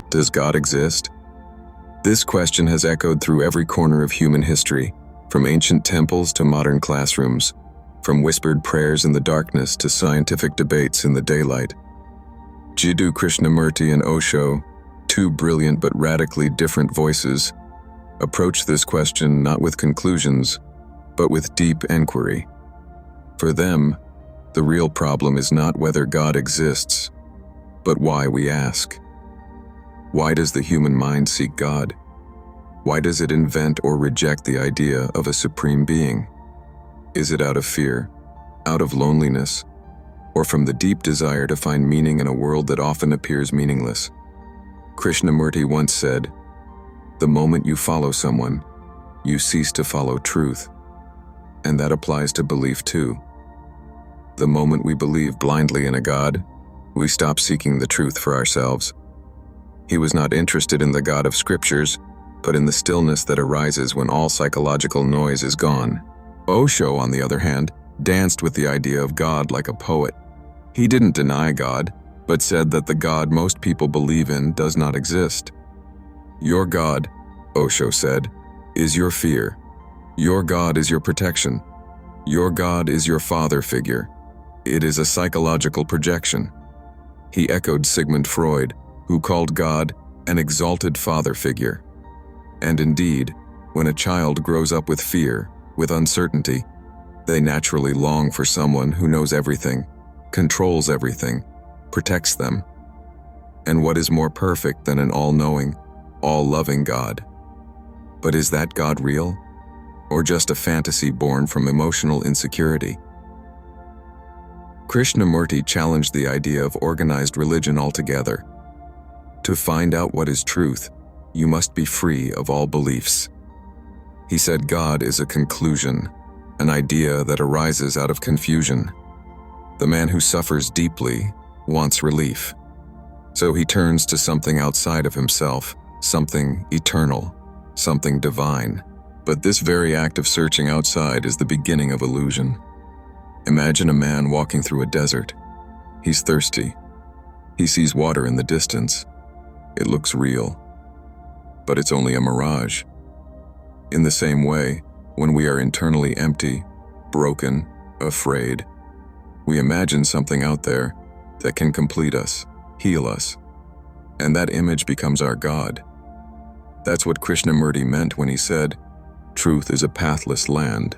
Does God exist? This question has echoed through every corner of human history, from ancient temples to modern classrooms, from whispered prayers in the darkness to scientific debates in the daylight. Jiddu Krishnamurti and Osho, two brilliant but radically different voices, approach this question not with conclusions, but with deep inquiry. For them, the real problem is not whether God exists, but why we ask. Why does the human mind seek God? Why does it invent or reject the idea of a supreme being? Is it out of fear, out of loneliness, or from the deep desire to find meaning in a world that often appears meaningless? Krishnamurti once said, "The moment you follow someone, you cease to follow truth." And that applies to belief too. The moment we believe blindly in a God, we stop seeking the truth for ourselves. He was not interested in the God of scriptures, but in the stillness that arises when all psychological noise is gone. Osho, on the other hand, danced with the idea of God like a poet. He didn't deny God, but said that the God most people believe in does not exist. Your God, Osho said, is your fear. Your God is your protection. Your God is your father figure. It is a psychological projection. He echoed Sigmund Freud, who called God an exalted father figure. And indeed, when a child grows up with fear, with uncertainty, they naturally long for someone who knows everything, controls everything, protects them. And what is more perfect than an all-knowing, all-loving God? But is that God real? Or just a fantasy born from emotional insecurity? Krishnamurti challenged the idea of organized religion altogether. To find out what is truth, you must be free of all beliefs. He said God is a conclusion, an idea that arises out of confusion. The man who suffers deeply wants relief. So he turns to something outside of himself, something eternal, something divine. But this very act of searching outside is the beginning of illusion. Imagine a man walking through a desert. He's thirsty. He sees water in the distance. It looks real, but it's only a mirage. In the same way, when we are internally empty, broken, afraid, we imagine something out there that can complete us, heal us, and that image becomes our God. That's what Krishnamurti meant when he said, "Truth is a pathless land."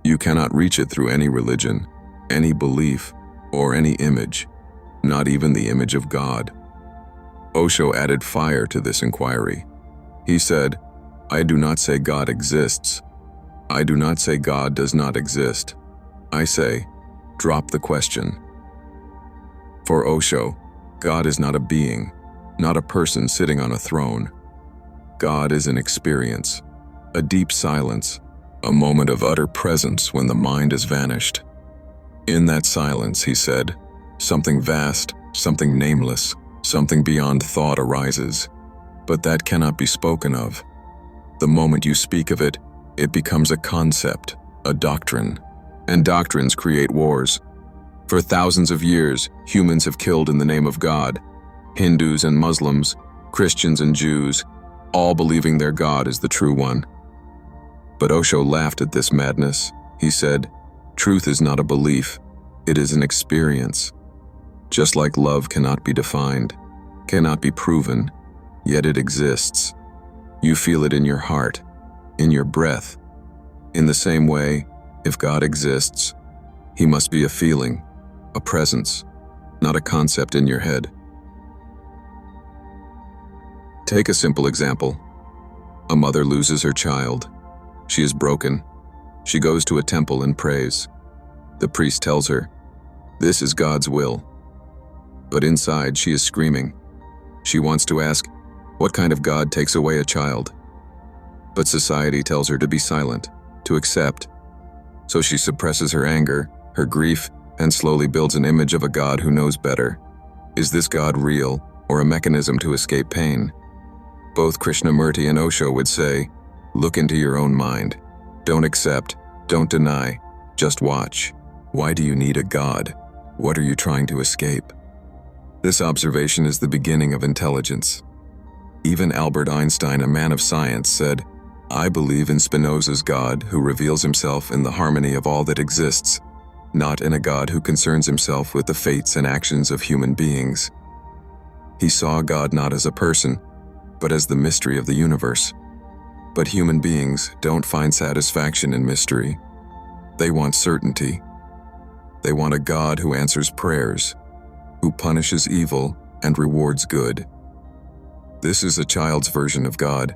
You cannot reach it through any religion, any belief, or any image, not even the image of God. Osho added fire to this inquiry. He said, "I do not say God exists. I do not say God does not exist. I say, drop the question." For Osho, God is not a being, not a person sitting on a throne. God is an experience, a deep silence, a moment of utter presence when the mind has vanished. In that silence, he said, something vast, something nameless, something beyond thought arises, but that cannot be spoken of. The moment you speak of it, it becomes a concept, a doctrine, and doctrines create wars. For thousands of years, humans have killed in the name of God, Hindus and Muslims, Christians and Jews, all believing their God is the true one. But Osho laughed at this madness. He said, "Truth is not a belief, it is an experience." Just like love cannot be defined, cannot be proven, yet it exists. You feel it in your heart, in your breath. In the same way, if God exists, he must be a feeling, a presence, not a concept in your head. Take a simple example. A mother loses her child. She is broken. She goes to a temple and prays. The priest tells her, "This is God's will." But inside she is screaming. She wants to ask, what kind of God takes away a child? But society tells her to be silent, to accept. So she suppresses her anger, her grief, and slowly builds an image of a God who knows better. Is this God real, or a mechanism to escape pain? Both Krishnamurti and Osho would say, look into your own mind. Don't accept, don't deny, just watch. Why do you need a God? What are you trying to escape? This observation is the beginning of intelligence. Even Albert Einstein, a man of science, said, "I believe in Spinoza's God who reveals himself in the harmony of all that exists, not in a God who concerns himself with the fates and actions of human beings." He saw God not as a person, but as the mystery of the universe. But human beings don't find satisfaction in mystery. They want certainty. They want a God who answers prayers, who punishes evil and rewards good. This is a child's version of God.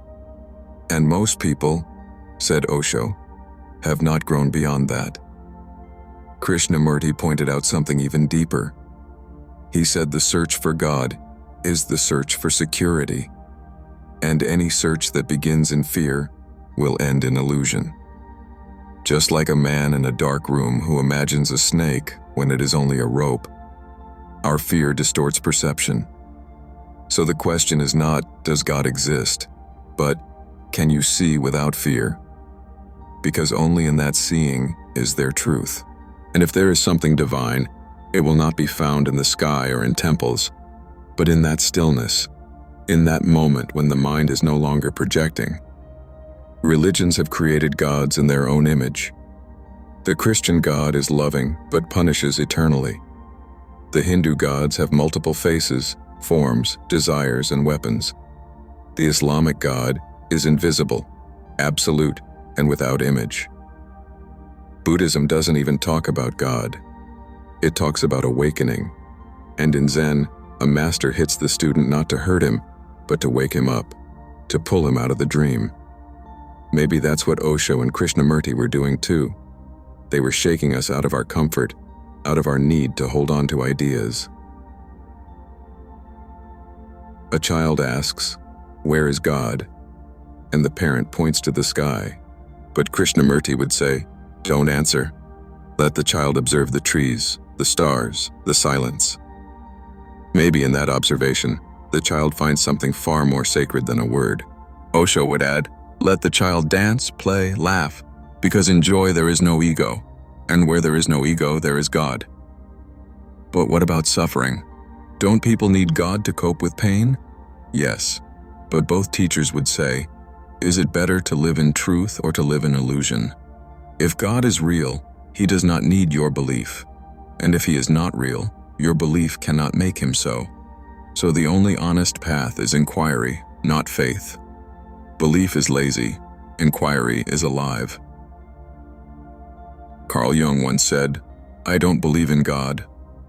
And most people, said Osho, have not grown beyond that. Krishnamurti pointed out something even deeper. He said the search for God is the search for security, and any search that begins in fear will end in illusion. Just like a man in a dark room who imagines a snake when it is only a rope, our fear distorts perception. So the question is not, does God exist, but can you see without fear? Because only in that seeing is there truth. And if there is something divine, it will not be found in the sky or in temples, but in that stillness, in that moment when the mind is no longer projecting. Religions have created gods in their own image. The Christian God is loving but punishes eternally. The Hindu gods have multiple faces, forms, desires, and weapons. The Islamic God is invisible, absolute, and without image. Buddhism doesn't even talk about God. It talks about awakening. And in Zen, a master hits the student not to hurt him, but to wake him up, to pull him out of the dream. Maybe that's what Osho and Krishnamurti were doing too. They were shaking us out of our comfort, out of our need to hold on to ideas. A child asks, "Where is God?" And the parent points to the sky. But Krishnamurti would say, "Don't answer. Let the child observe the trees, the stars, the silence." Maybe in that observation, the child finds something far more sacred than a word. Osho would add, "Let the child dance, play, laugh, because in joy there is no ego, and where there is no ego, there is God." But what about suffering? Don't people need God to cope with pain? Yes, but both teachers would say, is it better to live in truth or to live in illusion? If God is real, he does not need your belief. And if he is not real, your belief cannot make him so. So the only honest path is inquiry, not faith. Belief is lazy, inquiry is alive. Carl Jung once said, "I don't believe in God,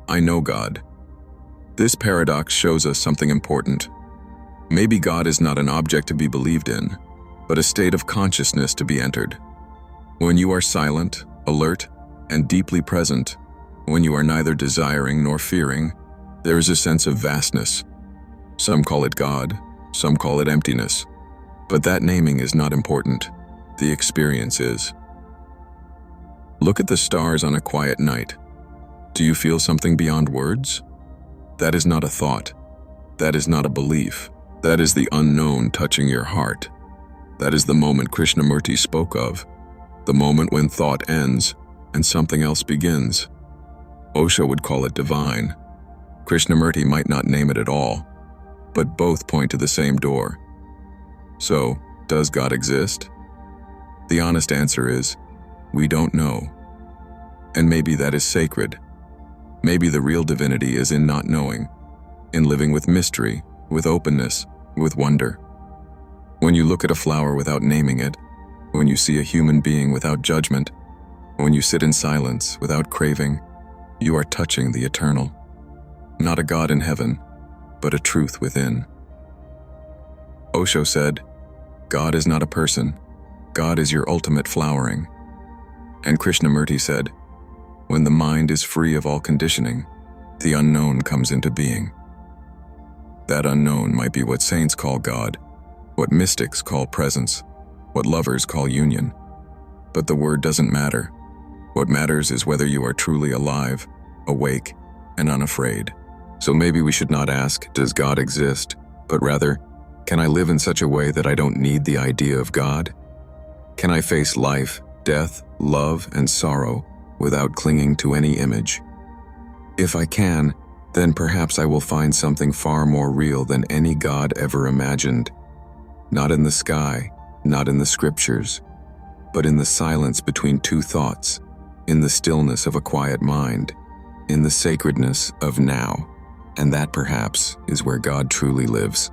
I know God." This paradox shows us something important. Maybe God is not an object to be believed in, but a state of consciousness to be entered. When you are silent, alert, and deeply present, when you are neither desiring nor fearing, there is a sense of vastness. Some call it God, some call it emptiness. But that naming is not important. The experience is. Look at the stars on a quiet night. Do you feel something beyond words? That is not a thought. That is not a belief. That is the unknown touching your heart. That is the moment Krishnamurti spoke of, the moment when thought ends and something else begins. Osho would call it divine. Krishnamurti might not name it at all, but both point to the same door. So, does God exist? The honest answer is, we don't know. And maybe that is sacred. Maybe the real divinity is in not knowing, in living with mystery, with openness, with wonder. When you look at a flower without naming it, when you see a human being without judgment, when you sit in silence without craving, you are touching the eternal. Not a God in heaven, but a truth within. Osho said, "God is not a person. God is your ultimate flowering." And Krishnamurti said, "When the mind is free of all conditioning, the unknown comes into being." That unknown might be what saints call God, what mystics call presence, what lovers call union. But the word doesn't matter. What matters is whether you are truly alive, awake, and unafraid. So maybe we should not ask, does God exist? But rather, can I live in such a way that I don't need the idea of God? Can I face life, death, love, and sorrow without clinging to any image? If I can, then perhaps I will find something far more real than any God ever imagined. Not in the sky, not in the scriptures, but in the silence between two thoughts, in the stillness of a quiet mind, in the sacredness of now. And that perhaps is where God truly lives.